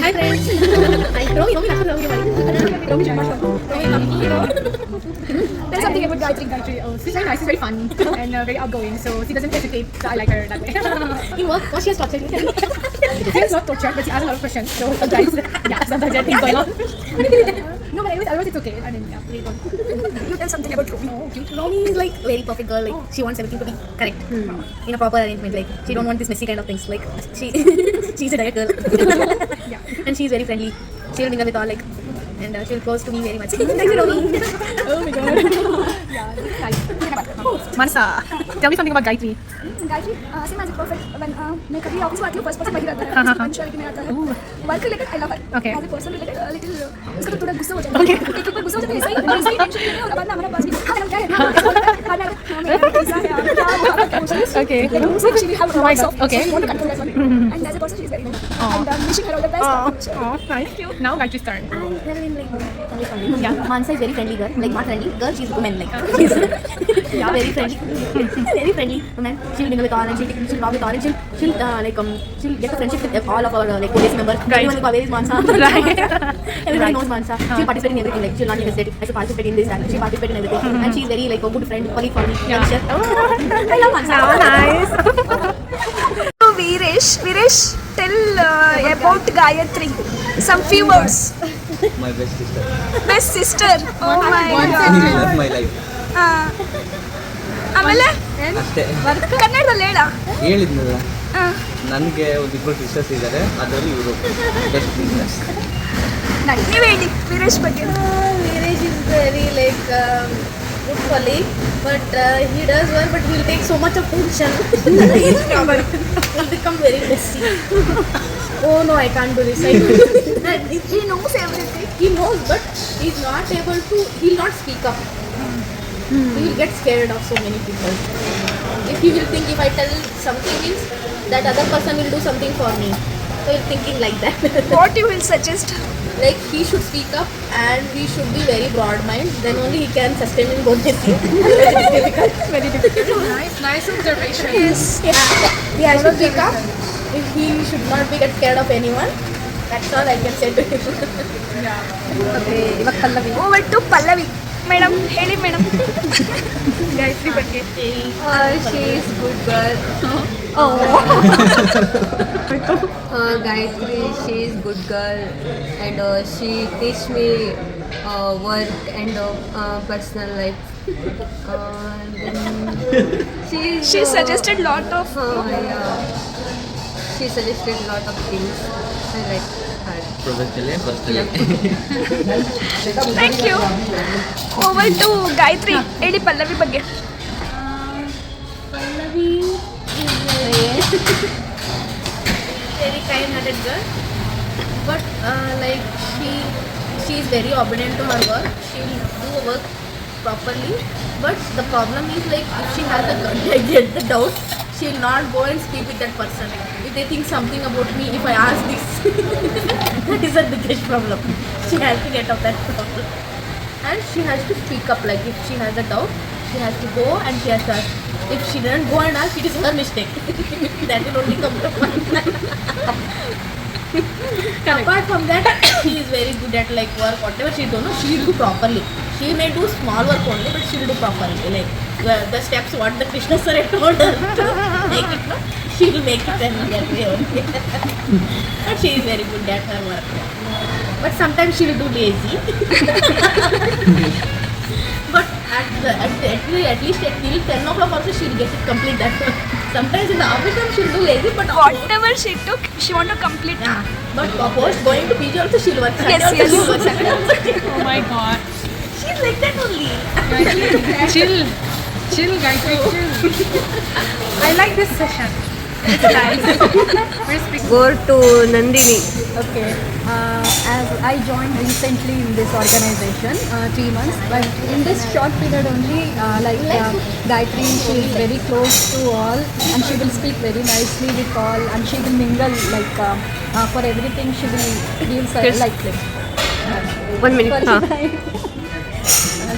Hi friends. Hi. Romi. There's something about Gayatri. She's very nice, she's very fun and very outgoing. So she doesn't hesitate. So I like her that way. In work, what she has tortured me. She is not tortured, but she asks a lot of questions. So sometimes, sometimes there are things going on. No, but otherwise it's okay. I mean, yeah, really good. You tell something about Romi. Oh, cute. Romi is like very perfect girl. Like she wants everything to be correct in a proper arrangement. Like she don't want this messy kind of things. Like she's a diet girl. Yeah. And she's very friendly. She'll mingle with all like, and she'll close to me very much. Thank you, Romi. Oh my god. Yeah, that's nice. Mansa, tell me something about Gayatri. Gayatri same age perfect when मैं कभी office में आती हूँ first person वही रहता है punctuality में रहता है work related I love her Okay. As a person related little उसका तो थोड़ा गुस्सा हो जाता है एक बार गुस्सा हो जाता है ऐसा ही टेंशन नहीं होता बाद में हमारे पास भी हाँ क्या है खाना ऐसा है Okay. so she will have voice of Okay. she want to control that one and as a person she is very good and wishing her all the best Oh, nice. Now Gayatri's turn. Yeah, Mansa is very friendly girl. Like not friendly girl, she's woman. Like she's very friendly, very friendly woman. She'll mingle with all and she'll talk with all and she'll get a friendship with all of our like police members. Right. Everyone will call, where is Mansa? Right. Everyone knows Mansa. She'll participate in everything. Like she'll not hesitate. I should participate in this and she'll participate in everything. And she's very like a good friend, colleague for me. Yeah. I love Mansa. Oh, nice. so Viresh tell about Gayatri some few words My best sister. best sister oh my She god love my life. ಆಮೇಲೆ ಅಷ್ಟೇ ಕನ್ನಡದಲ್ಲಿ ಹೇಳ ಹೇಳಿದ್ನಲ್ಲ ನನಗೆ ಒಂದಿಬ್ಬರು sisters ಇದ್ದಾರೆ ಅದರಲ್ಲಿ ಇವರು ಬೆಸ್ಟ್ ಸಿಸ್ಟರ್ಸ್. ನೀವು ಹೇಳಿ ವೀರೇಶ್ ಬಗ್ಗೆ Viraj is very like good colleague, but he does well, but he'll take so much of tension. He'll become very messy. Oh no, I can't do this. he knows everything He knows, but he's not able to. He'll not speak up. He will get scared of so many people. If he will think if I tell something means that other person will do something for me. So he's thinking like that. what you will suggest Like he should speak up and he should be very broad mind. Then only he can sustain in both his field. It's difficult. Very difficult. Nice observation. yes He has to speak up. If he should not be get scared of anyone. That's all I can say to him. Okay, ಇವಾಗ Pallavi. over to Pallavi madam ಹೇಳಿ madam Gayatri ಬಗ್ಗೆ. She is good girl. Gayatri, she is good girl and she teach me work and personal life. Then she suggested lot of yeah. She suggested lot of things. I like her. ಪ್ರೊಫೆಷನಲ್ಲೇ personally. Thank you over to Gayathri ಹೇಳಿ ಪಲ್ಲವಿ ಬಗ್ಗೆ Pallavi is very kind-hearted girl, but like she is very obedient to her work. She will do work properly, but the problem is like if she has the doubt, she will not go and speak with that person. If they think something about me, if I ask this, that is the biggest problem. She has to get out that problem, and she has to speak up. Like if she has a doubt, she has to go and she has to ask. If she didn't go and ask, it is her mistake. That will only come to mind. Apart from that, she is very good at like work, whatever she don't know, she will do properly. She may do small work only, but she will do properly. Like the steps what the Krishna sir had told her to make it, no? She will make it and that way only. But she is very good at her work. But sometimes she will do lazy. But at least at till 10 o'clock also she will get it complete that one. Sometimes in the office time she will do lazy, but whatever she took she want to complete yeah. But post going to PG also she will work. Yes, Sunday yes. also she will work, Saturday also she will Oh my god. She's like that only. Chill, Gayatri, chill. I like this session. It's nice. We're speaking. Go to Nandini. Okay. As I joined recently in this organization, 3 months, but in this short period only, Gayatri, she is very close to all, and she will speak very nicely with all, and she will mingle for everything. She will give like 1 minute.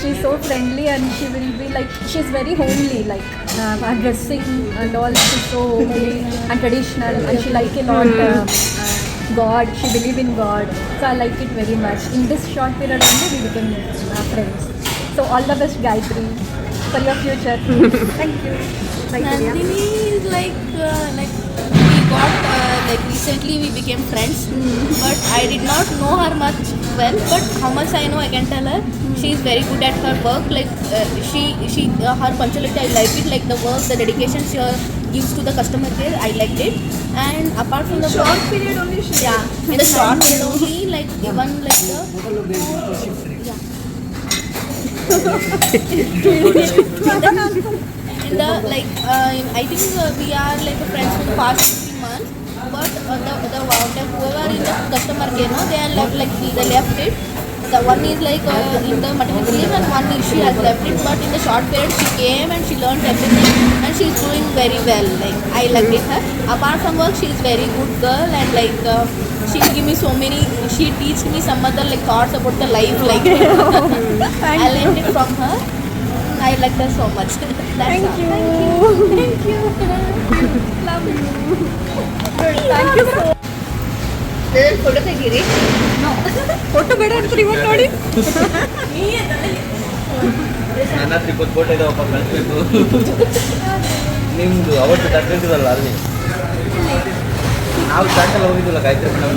she's so friendly, and she will be like, she's very homely, like her dressing and all, she's so homely and traditional, and she like a lot God. She believed in God. So I like it very much. In this short period only, we became friends. So all the best, Gayatri, for your future. Thank you. Nandini is like we got like recently we became friends, but I did not know her much well. But how much I know, I can tell her she is very good at her work. Like she her punctuality, I like it. Like the work, the dedication she gives to the customer care, I liked it. And apart from the short period only, in the short period only, like even like I think we are like friends for the past 3 months, but whoever in the customer care, no, they are they left it. The one is like in the maternity leave and one is she has left it, but in the short period she came and she learned everything and she is doing very well. Like I liked it her. Apart from work, she is very good girl and she give me so many. She teach me some other thoughts about the life. I learned it from her. I like her so much. Thank you. Thank you. Love you. Thank you so. Photo ತೆಗೀರಿ. Photo ಬೇಡ ಅಂತ ಇವತ್ತು ನೋಡಿ. ನನ್ನ ಹತ್ರ 20 photo ಇದಾವಪ್ಪ, ಕಳಿಸ್ಬೇಕು. ನಿಮ್ದು ಅವತ್ತು ತಗೊಂಡಿರಲ್ಲ ಅಲ್ಲಿ ನಾವು ಚಾಟಲ್ಲಿ ಹೋಗಿದ್ವಲ್ಲ ಗಾಯತ್ರಿ ಮೇಡಮ್.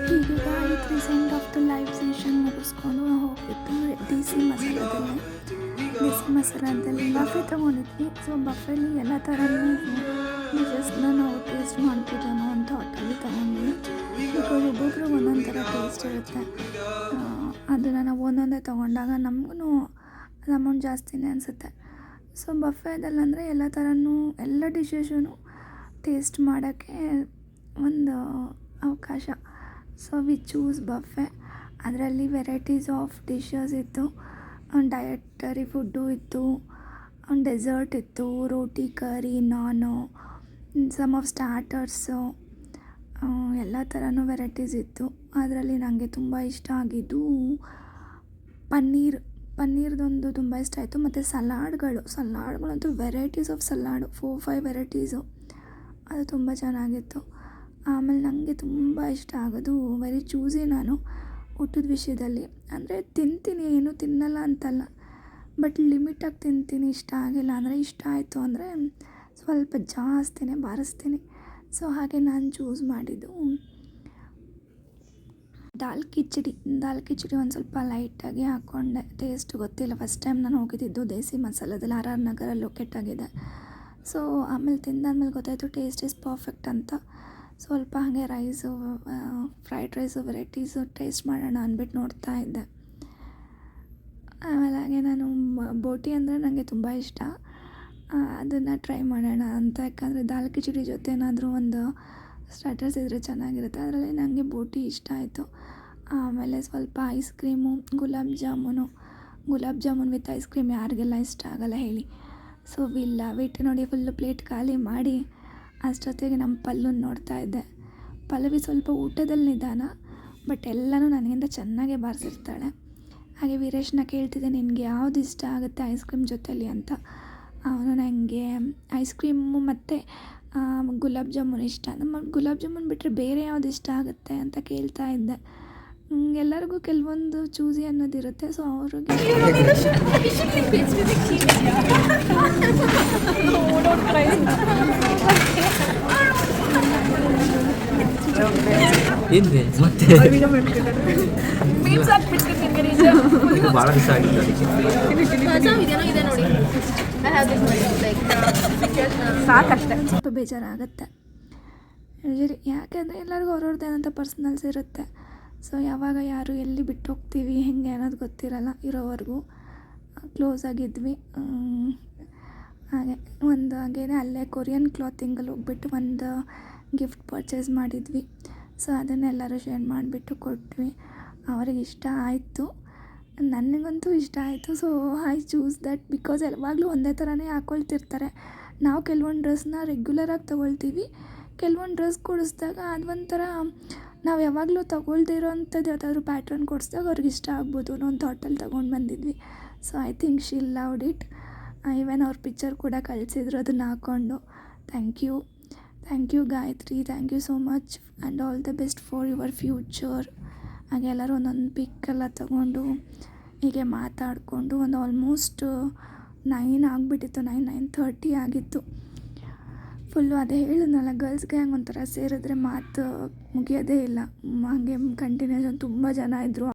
ಹೀಗೆ Gayatri send off the live session ಮುಗಿಸ್ಕೊಂಡು ಹೋಗಿದ್ದು ದೇಸಿ ಮಸಾಲದಲ್ಲಿ ಬಫೆ ತೊಗೊಂಡಿದ್ವಿ. ಸೊ ಬಫೆಲಿ ಎಲ್ಲ ಥರನೂ ಡಿಶಸ್ನ ನಾವು ಟೇಸ್ಟ್ ಮಾಡ್ಬೋದೇನೋ ಅಂತ ಹೋಟೆಲ್ಲಿ ತೊಗೊಂಡ್ವಿ. ಬಿಕಾಸ್ ಒಬ್ಬೊಬ್ರು ಒಂದೊಂದು ಥರ ಟೇಸ್ಟ್ ಇರುತ್ತೆ. ಅದನ್ನು ನಾವು ಒಂದೊಂದೇ ತೊಗೊಂಡಾಗ ನಮಗೂ ಅದು ಅಮೌಂಟ್ ಜಾಸ್ತಿನೇ ಅನಿಸುತ್ತೆ. ಸೊ ಬಫೆದಲ್ಲಂದರೆ ಎಲ್ಲ ಥರನೂ ಎಲ್ಲ ಡಿಶಸ್ಸೂ ಟೇಸ್ಟ್ ಮಾಡೋಕ್ಕೆ ಒಂದು ಅವಕಾಶ. So we choose buffet. ಅದರಲ್ಲಿ ವೆರೈಟೀಸ್ ಆಫ್ ಡಿಶಸ್ ಇತ್ತು. ಡಯಟರಿ ಫುಡ್ಡು ಇತ್ತು, ಡೆಸರ್ಟ್ ಇತ್ತು, ರೋಟಿ ಕರಿ, ನಾನು, ಸಮ್ ಆಫ್ ಸ್ಟಾರ್ಟರ್ಸು, ಎಲ್ಲ ಥರನೂ ವೆರೈಟೀಸ್ ಇತ್ತು. ಅದರಲ್ಲಿ ನನಗೆ ತುಂಬ ಇಷ್ಟ ಆಗಿದ್ದು ಪನ್ನೀರ್ದೊಂದು ತುಂಬ ಇಷ್ಟ ಆಯಿತು. ಮತ್ತು ಸಲಾಡ್ಗಳಂತೂ ವೆರೈಟೀಸ್ ಆಫ್ ಸಲಾಡು 4-5 ವೆರೈಟೀಸು, ಅದು ತುಂಬ ಚೆನ್ನಾಗಿತ್ತು. ಆಮೇಲೆ ನನಗೆ ತುಂಬ ಇಷ್ಟ ಆಗೋದು ವೆರಿ ಚೂಸಿ ನಾನು ಊಟದ ವಿಷಯದಲ್ಲಿ. ಅಂದರೆ ತಿಂತೀನಿ, ಏನು ತಿನ್ನಲ್ಲ ಅಂತಲ್ಲ, ಬಟ್ ಲಿಮಿಟಾಗಿ ತಿಂತೀನಿ. ಇಷ್ಟ ಆಗಿಲ್ಲ ಅಂದರೆ ಇಷ್ಟ ಆಯಿತು ಅಂದರೆ ಸ್ವಲ್ಪ ಜಾಸ್ತಿನೇ ಬಾರಿಸ್ತೀನಿ. ಸೊ ಹಾಗೆ ನಾನು ಚೂಸ್ ಮಾಡಿದ್ದು ದಾಲ್ ಕಿಚಡಿ ಒಂದು ಸ್ವಲ್ಪ ಲೈಟಾಗಿ ಹಾಕ್ಕೊಂಡೆ. ಟೇಸ್ಟ್ ಗೊತ್ತಿಲ್ಲ, ಫಸ್ಟ್ ಟೈಮ್ ನಾನು ಹೋಗಿದ್ದಿದ್ದು ದೇಸಿ ಮಸಾಲದಲ್ಲಿ RR ನಗರಲ್ಲಿ ಲೊಕೇಟ್ ಆಗಿದೆ. ಸೊ ಆಮೇಲೆ ತಿಂದಾದ್ಮೇಲೆ ಗೊತ್ತಾಯಿತು ಟೇಸ್ಟ್ ಇಸ್ ಪರ್ಫೆಕ್ಟ್ ಅಂತ. ಸ್ವಲ್ಪ ಹಾಗೆ rice, fried rice varieties taste ಮಾಡೋಣ ಅಂದ್ಬಿಟ್ಟು ನೋಡ್ತಾ ಇದ್ದೆ. ಆಮೇಲೆ ಹಾಗೆ ನಾನು ಬೋಟಿ ಅಂದರೆ ನನಗೆ ತುಂಬ ಇಷ್ಟ, ಅದನ್ನು ಟ್ರೈ ಮಾಡೋಣ ಅಂತ. ಯಾಕಂದರೆ ದಾಲ್ ಕಿಚಡಿ ಜೊತೆ ಏನಾದರೂ ಒಂದು ಸ್ಟಾರ್ಟರ್ಸ್ ಇದ್ದರೆ ಚೆನ್ನಾಗಿರುತ್ತೆ. ಅದರಲ್ಲಿ ನನಗೆ ಬೋಟಿ ಇಷ್ಟ ಆಯಿತು. ಆಮೇಲೆ ಸ್ವಲ್ಪ ice cream, gulab jamun with ice cream ಯಾರಿಗೆಲ್ಲ ಇಷ್ಟ ಆಗಲ್ಲ ಹೇಳಿ. ಸೊ ವಿಟ್ ನೋಡಿ ಫುಲ್ಲು ಪ್ಲೇಟ್ ಖಾಲಿ ಮಾಡಿ ಅಷ್ಟೊತ್ತಿಗೆ ನಮ್ಮ ಪಲ್ಲುನ ನೋಡ್ತಾ ಇದ್ದೆ. ಪಲ್ಲವಿ ಸ್ವಲ್ಪ ಊಟದಲ್ಲಿ ನಿಧಾನ, ಬಟ್ ಎಲ್ಲನೂ ನನಗಿಂತ ಚೆನ್ನಾಗೇ ಬಾರಿಸಿರ್ತಾಳೆ. ಹಾಗೆ ವೀರೇಶ್ನ ಕೇಳ್ತಿದ್ದೆ, ನಿನಗೆ ಯಾವುದು ಇಷ್ಟ ಆಗುತ್ತೆ ಐಸ್ ಕ್ರೀಮ್ ಜೊತೆಲಿ ಅಂತ. ಅವನು ನನಗೆ ಐಸ್ ಕ್ರೀಮು ಮತ್ತು ಗುಲಾಬ್ ಜಾಮೂನ್ ಇಷ್ಟ. ಗುಲಾಬ್ ಜಾಮೂನ್ ಬಿಟ್ಟರೆ ಬೇರೆ ಯಾವುದು ಇಷ್ಟ ಆಗುತ್ತೆ ಅಂತ ಕೇಳ್ತಾ ಇದ್ದೆ. ಎಲ್ಲರಿಗೂ ಕೆಲವೊಂದು ಚೂಸಿ ಅನ್ನೋದಿರುತ್ತೆ. ಸೊ ಅವ್ರಿಗೆ ಮತ್ತೆ ಭಾಳ ದಿವಸ ಆಗಿತ್ತು ಇದೆ ನೋಡಿ. ಸಾಕಷ್ಟೆ. ಸ್ವಲ್ಪ ಬೇಜಾರಾಗುತ್ತೆ ಯೂಶಲಿ, ಯಾಕೆಂದರೆ ಎಲ್ಲರಿಗೂ ಅವ್ರವ್ರದ್ದೇನಂತ ಪರ್ಸ್ನಲ್ಸ್ ಇರುತ್ತೆ. ಸೊ ಯಾವಾಗ ಯಾರು ಎಲ್ಲಿ ಬಿಟ್ಟು ಹೋಗ್ತೀವಿ ಹೆಂಗೆ ಅನ್ನೋದು ಗೊತ್ತಿರಲ್ಲ. ಇರೋವರೆಗೂ ಕ್ಲೋಸ್ ಆಗಿದ್ವಿ. ಹಾಗೇನೆ ಅಲ್ಲೇ ಕೊರಿಯನ್ ಕ್ಲಾತಿಂಗಲ್ಲಿ ಹೋಗ್ಬಿಟ್ಟು ಒಂದು ಗಿಫ್ಟ್ ಪರ್ಚೇಸ್ ಮಾಡಿದ್ವಿ. ಸೊ ಅದನ್ನೆಲ್ಲರೂ ಶೇರ್ ಮಾಡಿಬಿಟ್ಟು ಕೊಟ್ವಿ. ಅವ್ರಿಗೆ ಇಷ್ಟ ಆಯಿತು, ನನಗಂತೂ ಇಷ್ಟ ಆಯಿತು. So I choose that because ಯಾವಾಗಲೂ ಒಂದೇ ಥರನೇ ಹಾಕ್ಕೊಳ್ತಿರ್ತಾರೆ. ನಾವು ಕೆಲವೊಂದು ಡ್ರೆಸ್ನ ರೆಗ್ಯುಲರಾಗಿ ತೊಗೊಳ್ತೀವಿ, ಕೆಲವೊಂದು ಡ್ರೆಸ್ ಕೊಡಿಸ್ದಾಗ ಅದೊಂಥರ ನಾವು ಯಾವಾಗಲೂ ತೊಗೊಳ್ದಿರೋ ಅಂಥದ್ದು ಯಾವುದಾದ್ರೂ ಪ್ಯಾಟ್ರನ್ ಕೊಡಿಸ್ದಾಗ ಅವ್ರಿಗೆ ಇಷ್ಟ ಆಗ್ಬೋದು ಅನ್ನೋ ಒಂದು ಥಾಟಲ್ಲಿ ತೊಗೊಂಡು ಬಂದಿದ್ವಿ. So I think she loved it. Even ಅವ್ರ ಪಿಕ್ಚರ್ ಕೂಡ ಕಳಿಸಿದ್ರು ಅದನ್ನು ಹಾಕ್ಕೊಂಡು. Thank you Gayatri, thank you so much and all the best for your future. ಹಾಗೆ ಎಲ್ಲರೂ ಒಂದೊಂದು ಪಿಕ್ಕೆಲ್ಲ ತೊಗೊಂಡು ಹೀಗೆ ಮಾತಾಡಿಕೊಂಡು ಒಂದು ಆಲ್ಮೋಸ್ಟ್ 9 ಆಗಿಬಿಟ್ಟಿತ್ತು, 9:30 ಆಗಿತ್ತು. ಫುಲ್ಲು ಅದೇ ಹೇಳಿದ್ನಲ್ಲ, ಗರ್ಲ್ಸ್ಗೆ ಹಂಗೆ ಒಂಥರ ಸೇರಿದ್ರೆ ಮಾತು ಮುಗಿಯೋದೇ ಇಲ್ಲ. ಹಾಗೆ ಕಂಟಿನ್ಯೂಷನ್ ತುಂಬ ಜನ ಇದ್ದರು.